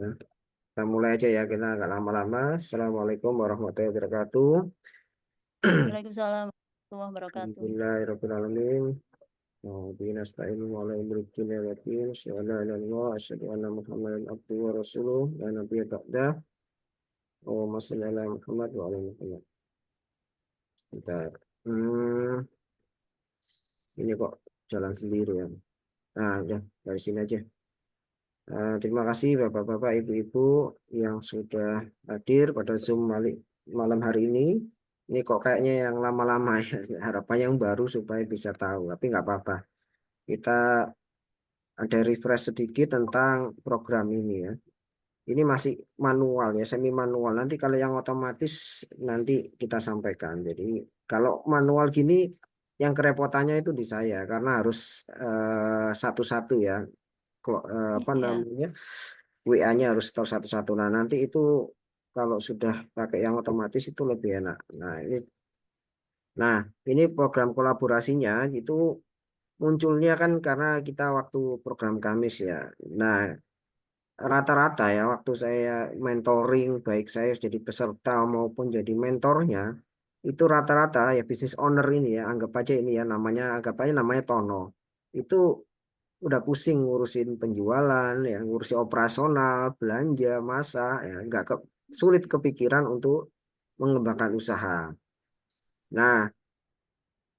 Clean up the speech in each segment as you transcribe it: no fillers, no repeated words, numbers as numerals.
Ya. Kita mulai aja ya, kita nggak lama-lama. Assalamualaikum warahmatullahi wabarakatuh. Waalaikumsalam warahmatullahi wabarakatuh. Alhamdulillahirrahmanirrahim. Wabillahi nasta'inu ala umri dunya wa din. Asyhadu an la ilaha illallah, asyhadu anna Muhammadan abduhu wa rasuluh. La nabiyya ba'dah. Allahumma shalli ala Muhammad wa ala Muhammad. Bentar. Hmm, ini kok jalan sendiri ya. Nah, ya dari sini aja. Terima kasih Bapak-bapak, Ibu-ibu yang sudah hadir pada Zoom malam hari ini. Ini kok kayaknya yang lama-lama ya. Harapannya yang baru supaya bisa tahu. Tapi nggak apa-apa. Kita ada refresh sedikit tentang program ini ya. Ini masih manual ya, semi manual. Nanti kalau yang otomatis nanti kita sampaikan. Jadi kalau manual gini yang kerepotannya itu di saya karena harus satu-satu ya. Apa Iya, namanya? WA-nya harus store satu-satu. Nah, nanti itu kalau sudah pakai yang otomatis itu lebih enak. Nah, ini program kolaborasinya itu munculnya kan karena kita waktu program Kamis ya. Nah, rata-rata ya waktu saya mentoring, baik saya jadi peserta maupun jadi mentornya, itu rata-rata ya business owner ini ya, anggap aja ini ya namanya, anggap aja namanya Tono. Itu udah pusing ngurusin penjualan, ya ngurusin operasional, belanja, masak, ya nggak sulit kepikiran untuk mengembangkan usaha. Nah,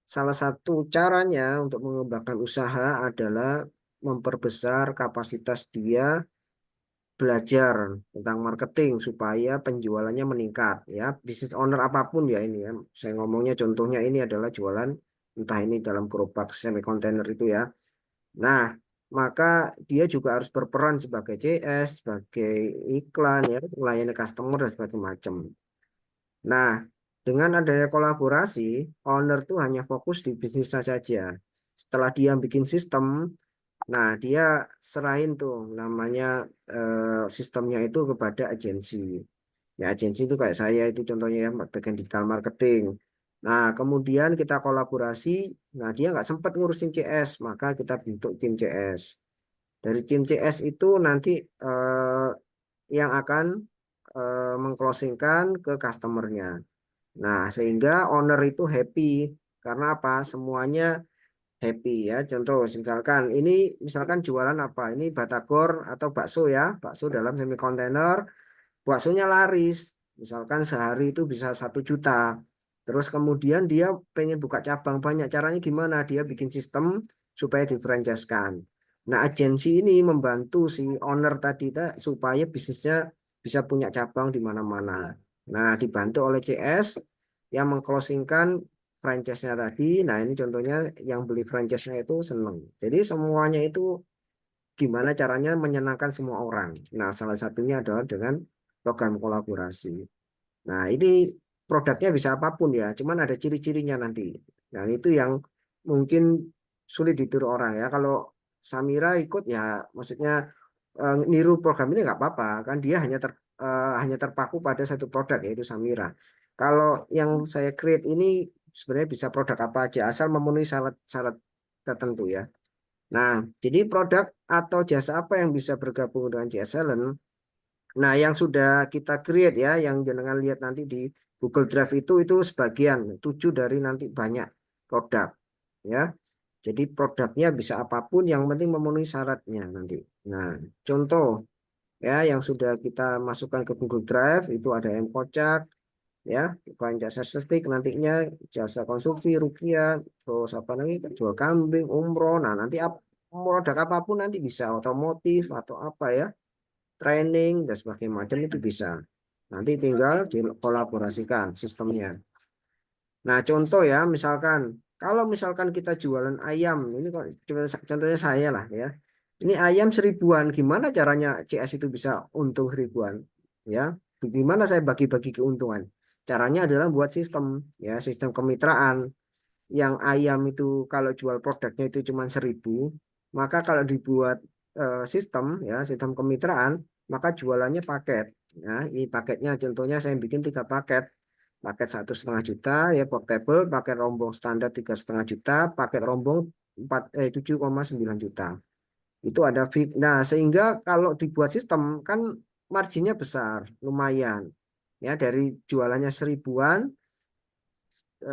salah satu caranya untuk mengembangkan usaha adalah memperbesar kapasitas dia belajar tentang marketing supaya penjualannya meningkat ya. Business owner apapun ya ini ya. Saya ngomongnya contohnya ini adalah jualan entah ini dalam gerobak semi kontainer itu ya. Nah, maka dia juga harus berperan sebagai CS, sebagai iklan ya, melayani customer dan sebagainya macam. Nah, dengan adanya kolaborasi, owner tuh hanya fokus di bisnisnya saja. Setelah dia bikin sistem, nah dia serahin tuh namanya sistemnya itu kepada agensi. Ya, agensi itu kayak saya itu contohnya ya, bagian digital marketing. Nah, kemudian kita kolaborasi. Nah, dia nggak sempat ngurusin CS, maka kita bentuk tim CS. Dari tim CS itu nanti eh, yang akan mengclosingkan ke customernya. Nah, sehingga owner itu happy. Karena apa? Semuanya happy ya. Contoh, misalkan ini misalkan jualan apa? Ini batagor atau bakso ya, bakso dalam semi kontainer. Baksonya laris, misalkan sehari itu bisa 1 juta. Terus kemudian dia pengen buka cabang banyak. Caranya gimana? Dia bikin sistem supaya difranchise-kan. Nah, agensi ini membantu si owner tadi supaya bisnisnya bisa punya cabang di mana-mana. Nah, dibantu oleh CS yang mengclosingkan franchise-nya tadi. Nah, ini contohnya yang beli franchise-nya itu seneng. Jadi semuanya itu gimana caranya menyenangkan semua orang. Nah, salah satunya adalah dengan program kolaborasi. Nah, ini produknya bisa apapun ya, cuman ada ciri-cirinya nanti. Nah, itu yang mungkin sulit ditiru orang ya. Kalau Samira ikut ya, maksudnya niru program ini nggak apa-apa, kan dia hanya terpaku pada satu produk yaitu Samira. Kalau yang saya create ini sebenarnya bisa produk apa aja asal memenuhi syarat-syarat tertentu ya. Nah, jadi produk atau jasa apa yang bisa bergabung dengan JS Talent? Nah, yang sudah kita create ya, yang jenengan lihat nanti di Google Drive itu sebagian, 7 dari nanti banyak produk ya. Jadi produknya bisa apapun, yang penting memenuhi syaratnya nanti. Nah, contoh ya yang sudah kita masukkan ke Google Drive itu ada M-Kocak ya, bukan jasa statistik nantinya, jasa konstruksi, rukiah, terus apa lagi, jual kambing, umroh. Nah, nanti produk apapun nanti bisa otomotif atau apa ya, training dan sebagainya macam itu bisa. Nanti tinggal dikolaborasikan sistemnya. Nah, contoh ya, misalkan kalau misalkan kita jualan ayam, ini contohnya saya lah ya. Ini ayam 1.000-an, gimana caranya CS itu bisa untung 1.000-an? Ya, gimana saya bagi-bagi keuntungan? Caranya adalah buat sistem, ya, sistem kemitraan. Yang ayam itu kalau jual produknya itu cuma 1.000, maka kalau dibuat sistem, ya, sistem kemitraan, maka jualannya paket. Ya, ini paketnya contohnya saya bikin 3 paket. Paket 1,5 juta ya portable, paket rombong standar 3,5 juta, paket rombong 7,9 juta. Itu ada fit. Nah, sehingga kalau dibuat sistem kan marginnya besar, lumayan. Ya, dari jualannya 1.000-an,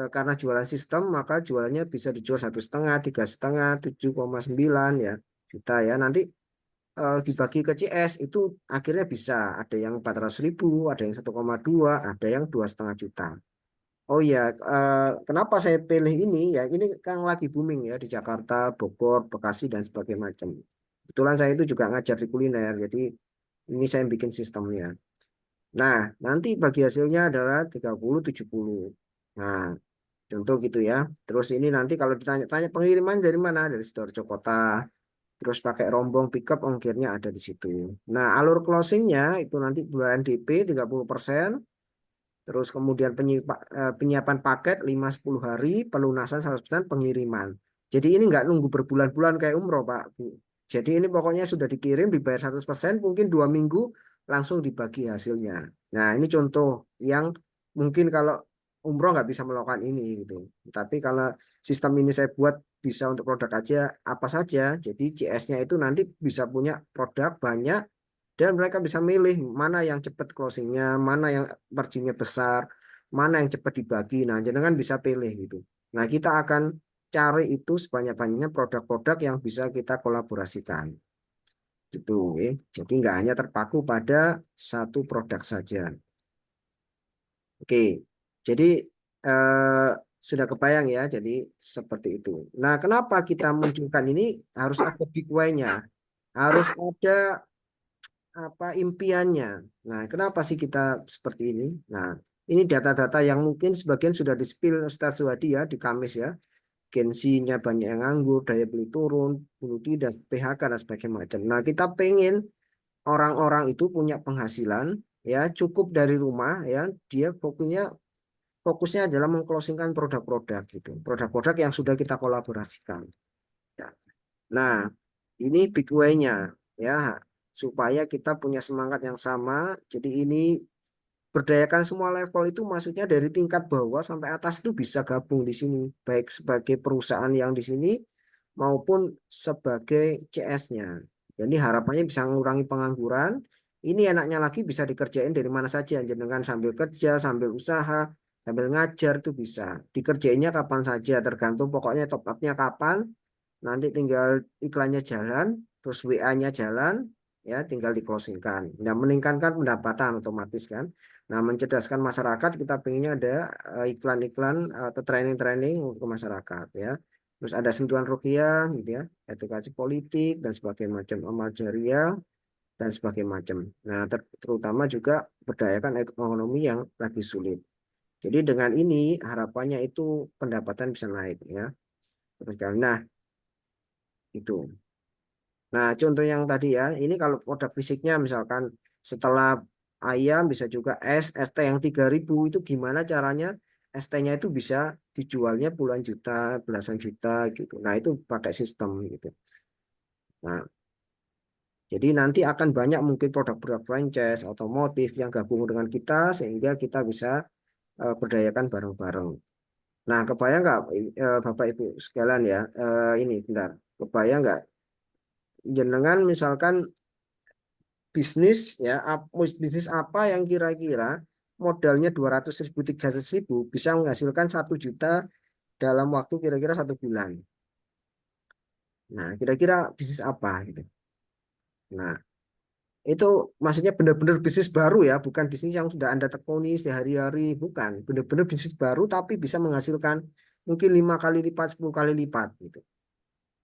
karena jualan sistem, maka jualannya bisa dijual 1,5, 3,5, 7,9 ya juta ya. Nanti dibagi ke CS itu akhirnya bisa ada yang 400.000, ada yang 1,2, ada yang 2,5 juta. Oh ya, kenapa saya pilih ini ya? Ini kan lagi booming ya di Jakarta, Bogor, Bekasi dan sebagainya macam. Kebetulan saya itu juga ngajar di kuliner, jadi ini saya bikin sistemnya. Nah, nanti bagi hasilnya adalah 30-70. Nah, contoh gitu ya. Terus ini nanti kalau ditanya-tanya pengiriman dari mana? Dari Sidoarjo Kota. Terus pakai rombong pickup ongkirnya ada di situ. Nah, alur closingnya itu nanti bulan DP 30%. Terus kemudian penyiapan paket 5-10 hari, pelunasan 100% pengiriman. Jadi ini nggak nunggu berbulan-bulan kayak umroh, Pak, Bu. Jadi ini pokoknya sudah dikirim, dibayar 100%, mungkin 2 minggu langsung dibagi hasilnya. Nah, ini contoh yang mungkin kalau umroh nggak bisa melakukan ini gitu. Tapi kalau sistem ini saya buat bisa untuk produk aja apa saja, jadi CS-nya itu nanti bisa punya produk banyak dan mereka bisa milih mana yang cepat closingnya, mana yang marginnya besar, mana yang cepat dibagi. Nah, jenengan bisa pilih gitu. Nah, kita akan cari itu sebanyak-banyaknya produk-produk yang bisa kita kolaborasikan. Gitu, ya. Jadi nggak hanya terpaku pada satu produk saja. Oke, jadi eh, sudah kebayang ya. Jadi seperti itu. Nah, kenapa kita munculkan ini harus ada big why-nya, harus ada apa impiannya. Nah, kenapa sih kita seperti ini? Nah, ini data-data yang mungkin sebagian sudah di-spill Ustaz Suhadi ya di Kamis ya. Gen-Z-nya banyak yang nganggur, daya beli turun, bunuh diri, dan PHK dan sebagainya macam. Nah, kita pengen orang-orang itu punya penghasilan ya cukup dari rumah ya. Dia fokusnya adalah mengclosingkan produk-produk gitu. Produk-produk yang sudah kita kolaborasikan. Ya. Nah, ini big way-nya ya supaya kita punya semangat yang sama. Jadi ini berdayakan semua level itu maksudnya dari tingkat bawah sampai atas itu bisa gabung di sini, baik sebagai perusahaan yang di sini maupun sebagai CS-nya. Jadi harapannya bisa mengurangi pengangguran. Ini enaknya lagi bisa dikerjain dari mana saja, jenengan sambil kerja, sambil usaha, sambil ngajar itu bisa. Dikerjainnya kapan saja, tergantung pokoknya top up-nya kapan. Nanti tinggal iklannya jalan, terus WA-nya jalan, ya tinggal di-closingkan. Nah, meningkatkan pendapatan otomatis kan. Nah, mencerdaskan masyarakat, kita pengennya ada iklan-iklan atau training-training untuk masyarakat ya. Terus ada sentuhan rupiah gitu ya, edukasi politik dan sebagainya macam, amal jariah dan sebagainya macam. Nah, terutama juga berdayakan ekonomi yang lagi sulit. Jadi dengan ini harapannya itu pendapatan bisa naik ya. Nah, itu. Nah, contoh yang tadi ya, ini kalau produk fisiknya misalkan setelah ayam bisa juga ST yang 3.000 itu gimana caranya ST-nya itu bisa dijualnya puluhan juta, belasan juta gitu. Nah, itu pakai sistem gitu. Nah, jadi nanti akan banyak mungkin produk-produk franchise, otomotif yang gabung dengan kita sehingga kita bisa berdayakan bareng-bareng. Nah, kebayang nggak Bapak Ibu sekalian ya, ini bentar, kebayang nggak jenengan misalkan bisnis ya bisnis apa yang kira-kira modalnya 200.000 300.000 bisa menghasilkan 1 juta dalam waktu kira-kira 1 bulan. Nah, kira-kira bisnis apa gitu. Nah, itu maksudnya benar-benar bisnis baru ya, bukan bisnis yang sudah Anda tekuni sehari-hari, bukan. Benar-benar bisnis baru tapi bisa menghasilkan mungkin 5 kali lipat, 10 kali lipat gitu.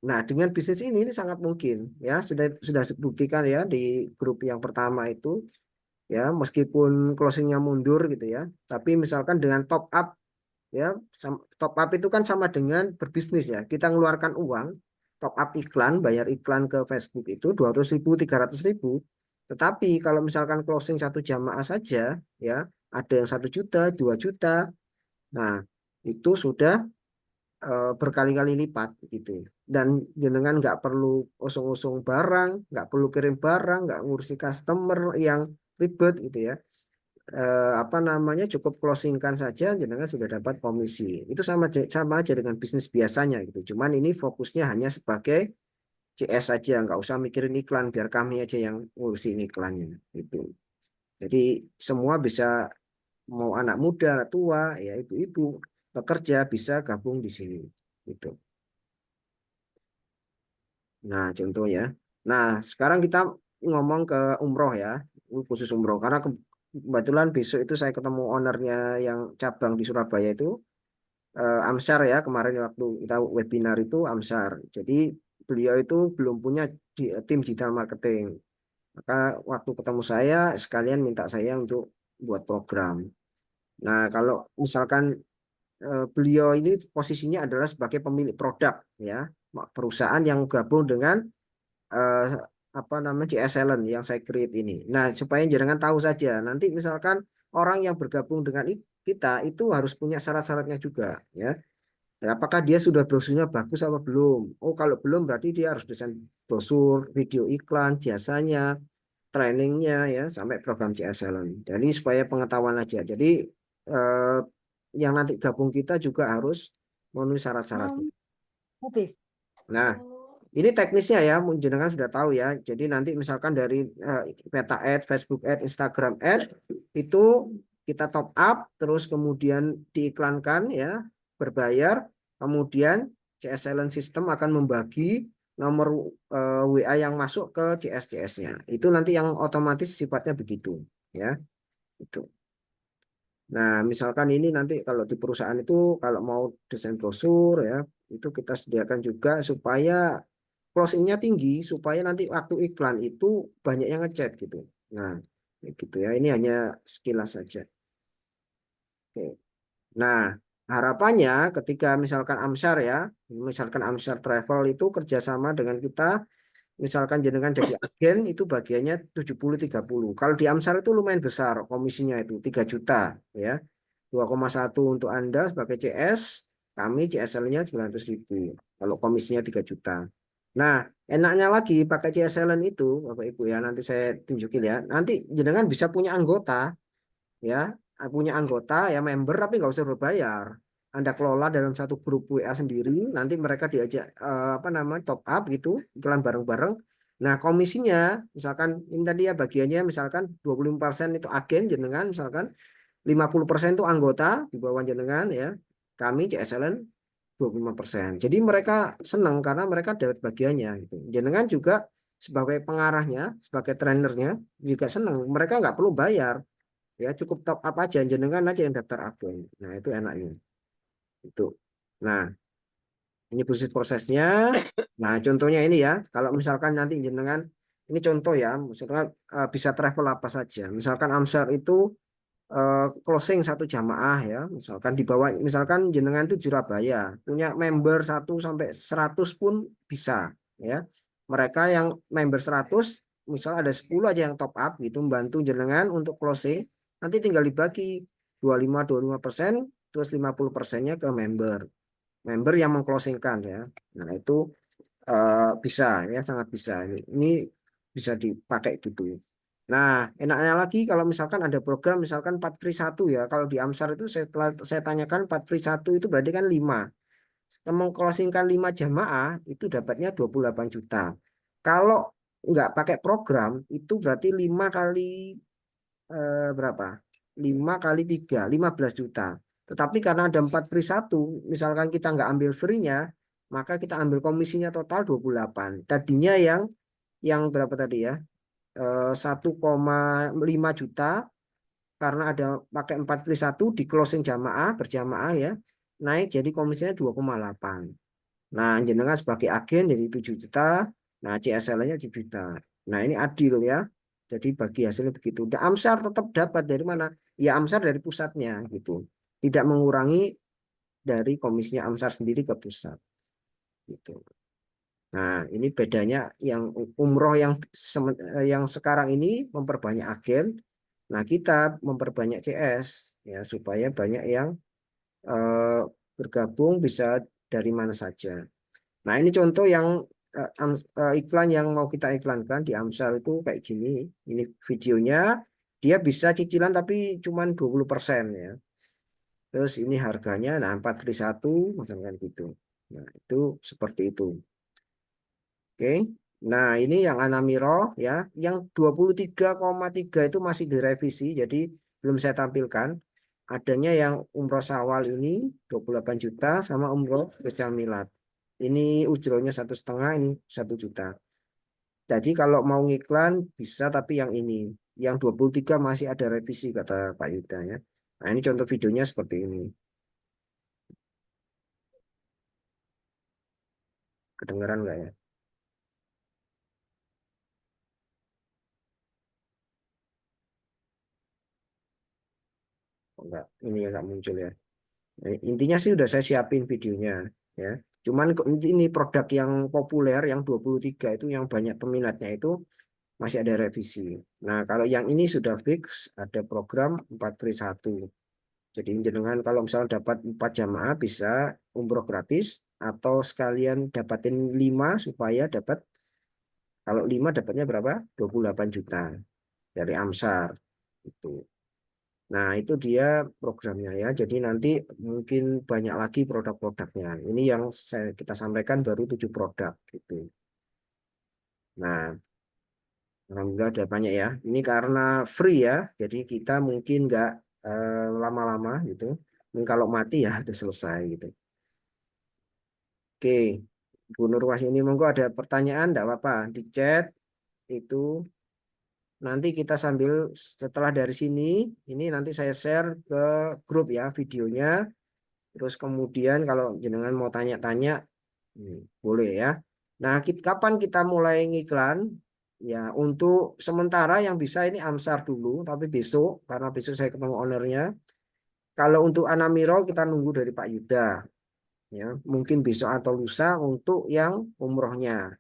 Nah, dengan bisnis ini sangat mungkin ya, sudah buktikan ya di grup yang pertama itu ya meskipun closingnya mundur gitu ya tapi misalkan dengan top up ya top up itu kan sama dengan berbisnis ya kita mengeluarkan uang top up iklan bayar iklan ke Facebook itu 200.000 300.000 tetapi kalau misalkan closing satu jamaah saja ya ada yang 1 juta 2 juta nah itu sudah berkali-kali lipat gitu dan jenengan nggak perlu usung-usung barang nggak perlu kirim barang nggak ngurusi customer yang ribet gitu ya apa namanya cukup closingkan saja jenengan sudah dapat komisi. Itu sama aja dengan bisnis biasanya gitu. Cuman ini fokusnya hanya sebagai CS saja, nggak usah mikirin iklan biar kami aja yang ngurusin iklannya gitu. Jadi semua bisa, mau anak muda, anak tua, ya ibu-ibu pekerja bisa gabung di sini. Gitu. Nah, contoh ya. Nah, sekarang kita ngomong ke umroh ya, khusus umroh. Karena kebetulan besok itu saya ketemu ownernya yang cabang di Surabaya itu, Amsar ya, kemarin waktu kita webinar itu Amsar. Jadi beliau itu belum punya tim digital marketing. Maka waktu ketemu saya, sekalian minta saya untuk buat program. Nah, kalau misalkan beliau ini posisinya adalah sebagai pemilik produk ya, perusahaan yang gabung dengan eh, apa namanya CS Talent yang saya create ini. Nah, supaya jangan tahu saja. Nanti misalkan orang yang bergabung dengan kita itu harus punya syarat-syaratnya juga ya. Dan apakah dia sudah brosurnya bagus apa belum? Oh, kalau belum berarti dia harus desain brosur, video iklan, jasanya, trainingnya ya, sampai program CS Talent. Jadi supaya pengetahuan aja. Jadi eh, yang nanti gabung kita juga harus memenuhi syarat-syaratnya. Mobil. Nah, ini teknisnya ya, jenengan sudah tahu ya. Jadi nanti misalkan dari Meta Ad, Facebook Ad, Instagram Ad itu kita top up, terus kemudian diiklankan ya, berbayar. Kemudian CS Silent System akan membagi nomor WA yang masuk ke CS-CS-nya. Itu nanti yang otomatis sifatnya begitu ya. Itu. Nah, misalkan ini nanti kalau di perusahaan itu kalau mau desain brosur ya, itu kita sediakan juga supaya closingnya tinggi, supaya nanti waktu iklan itu banyak yang ngechat gitu. Nah, kayak gitu ya. Ini hanya sekilas saja. Oke. Nah, harapannya ketika misalkan Amsar ya, misalkan Amsar Travel itu kerjasama dengan kita, misalkan jenengan jadi agen itu bagiannya 70-30. Kalau di Amsar itu lumayan besar komisinya itu 3 juta ya. 2,1 untuk Anda sebagai CS, kami CSL-nya 900.000. Kalau komisinya 3 juta. Nah, enaknya lagi pakai CSL itu, Bapak Ibu ya, nanti saya tunjukin ya. Nanti jenengan bisa punya anggota ya, punya anggota ya member tapi nggak usah berbayar. Anda kelola dalam satu grup WA sendiri, nanti mereka diajak apa namanya top up gitu, iklan bareng-bareng. Nah, komisinya misalkan ini tadi ya bagiannya misalkan 25% itu agen jenengan misalkan 50% itu anggota di bawah jenengan ya. Kami CSLN 25%. Jadi mereka senang karena mereka dapat bagiannya gitu. Jenengan juga sebagai pengarahnya, sebagai trainernya juga senang. Mereka nggak perlu bayar ya, cukup top up aja jenengan aja yang daftar agen. Nah, itu enaknya. Itu. Nah, ini prosesnya. Nah, contohnya ini ya. Kalau misalkan nanti jenengan ini contoh ya, misalkan bisa travel apa saja. Misalkan Amsar itu closing satu jamaah ya, misalkan di bawah, misalkan jenengan itu Surabaya punya member 1 sampai 100 pun bisa ya. Mereka yang member 100 misal ada 10 aja yang top up gitu membantu jenengan untuk closing, nanti tinggal dibagi 25-25%, terus 50%-nya ke member yang mengclosingkan ya. Nah, itu bisa ya, sangat bisa. Ini bisa dipakai gitu. Nah, enaknya lagi kalau misalkan ada program misalkan 4 free 1 ya. Kalau di Amsar itu setelah saya tanyakan 4 free 1 itu berarti kan 5. Mengclosingkan 5 jamaah itu dapatnya 28 juta. Kalau nggak pakai program itu berarti 5 kali berapa? 5 kali 3, 15 juta. Tetapi karena ada 4 free 1, misalkan kita nggak ambil free-nya, maka kita ambil komisinya total 28. Tadinya yang berapa tadi ya? 1,5 juta karena ada pakai 4 free 1 di closing jamaah berjamaah ya, naik jadi komisinya 2,8. Nah, jenengan sebagai agen jadi 7 juta, nah CSL-nya 7 juta. Nah, ini adil ya. Jadi bagi hasilnya begitu. Dan Amsar tetap dapat dari mana? Ya Amsar dari pusatnya gitu. Tidak mengurangi dari komisinya Amsar sendiri ke pusat gitu. Nah, ini bedanya yang umroh yang sekarang ini memperbanyak agen. Nah, kita memperbanyak CS ya supaya banyak yang eh, bergabung bisa dari mana saja. Nah, ini contoh yang iklan yang mau kita iklankan di Amsar itu kayak gini. Ini videonya, dia bisa cicilan tapi cuma 20% ya. Terus ini harganya, nah 4 beli 1, macam kan gitu. Nah, itu seperti itu. Oke. Nah, ini yang Anamiro ya, yang 23,3 itu masih direvisi, jadi belum saya tampilkan. Adanya yang umroh Syawal ini 28 juta sama umroh spesial milad. Ini ujrohnya 1,5, ini 1 juta. Jadi kalau mau ngiklan bisa, tapi yang ini, yang 23 masih ada revisi kata Pak Yuda ya. Nah, ini contoh videonya seperti ini. Kedengeran nggak ya? Oh, enggak, ini nggak muncul ya. Intinya sih udah saya siapin videonya ya. Cuman ini produk yang populer yang 23 itu yang banyak peminatnya itu masih ada revisi. Nah, kalau yang ini sudah fix ada program 4 free 1. Jadi jenengan kalau misalnya dapat 4 jamaah bisa umroh gratis atau sekalian dapatin 5 supaya dapat, kalau 5 dapatnya berapa? 28 juta dari Amsar itu. Nah, itu dia programnya ya. Jadi nanti mungkin banyak lagi produk-produknya. Ini yang kita sampaikan baru 7 produk gitu. Nah, alhamdulillah ada banyak ya. Ini karena free ya. Jadi kita mungkin nggak lama-lama gitu. Mungkin kalau mati ya udah selesai gitu. Oke, Bu Nur Wahyuni, monggo ada pertanyaan, enggak apa-apa. Di chat itu nanti kita sambil setelah dari sini, ini nanti saya share ke grup ya videonya. Terus kemudian kalau jenengan mau tanya-tanya, boleh ya. Nah, kapan kita mulai ngiklan? Ya, untuk sementara yang bisa ini Amsar dulu, tapi besok, karena besok saya ketemu ownernya. Kalau untuk Anamiro kita nunggu dari Pak Yuda, ya. Mungkin besok atau lusa untuk yang umrohnya.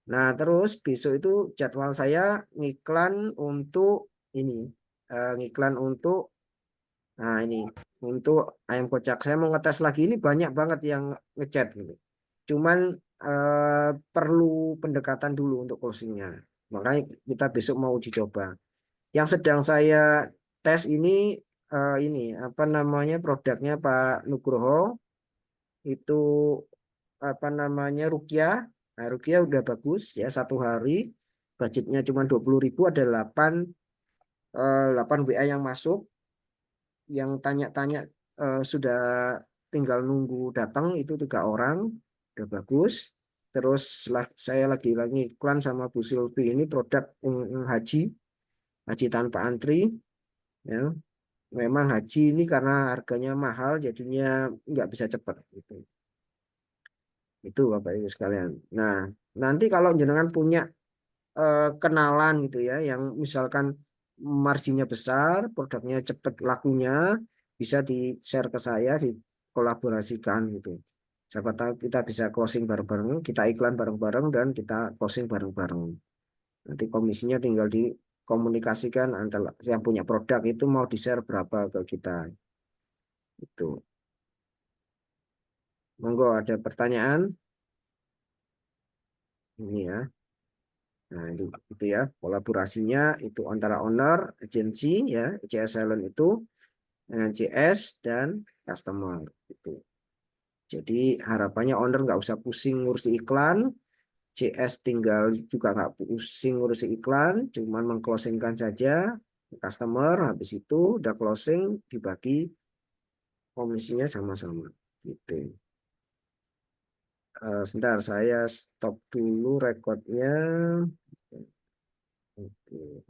Nah, terus besok itu jadwal saya ngiklan untuk ini, ngiklan untuk, nah ini, untuk ayam kocak. Saya mau ngetes lagi, ini banyak banget yang ngechat gitu. Cuman perlu pendekatan dulu untuk closingnya. Makanya kita besok mau uji coba. Yang sedang saya tes ini apa namanya produknya Pak Nugroho itu apa namanya Rukia. Nah, Rukia udah bagus ya 1 hari. Budgetnya cuma 20.000, ada 8 WA yang masuk, yang tanya-tanya sudah tinggal nunggu datang itu 3 orang, udah bagus. Terus saya lagi iklan sama Bu Silvi ini produk haji, haji tanpa antri ya. Memang haji ini karena harganya mahal jadinya nggak bisa cepat gitu. Itu Bapak Ibu sekalian. Nah, nanti kalau jenengan punya kenalan gitu ya, yang misalkan marginnya besar, produknya cepat lakunya, bisa di-share ke saya, dikolaborasikan gitu. Siapa tahu kita bisa closing bareng-bareng, kita iklan bareng-bareng dan kita closing bareng-bareng. Nanti komisinya tinggal dikomunikasikan antara yang punya produk itu mau di-share berapa ke kita. Itu. Monggo ada pertanyaan? Ini ya. Nah, itu ya, kolaborasinya itu antara owner, agensi ya, CS Silent itu dengan CS dan customer itu. Jadi harapannya owner nggak usah pusing ngurusi iklan, CS tinggal juga nggak pusing ngurusi iklan, cuman mengclosingkan saja customer, habis itu udah closing dibagi komisinya sama-sama gitu. Sebentar saya stop dulu rekodnya. Oke.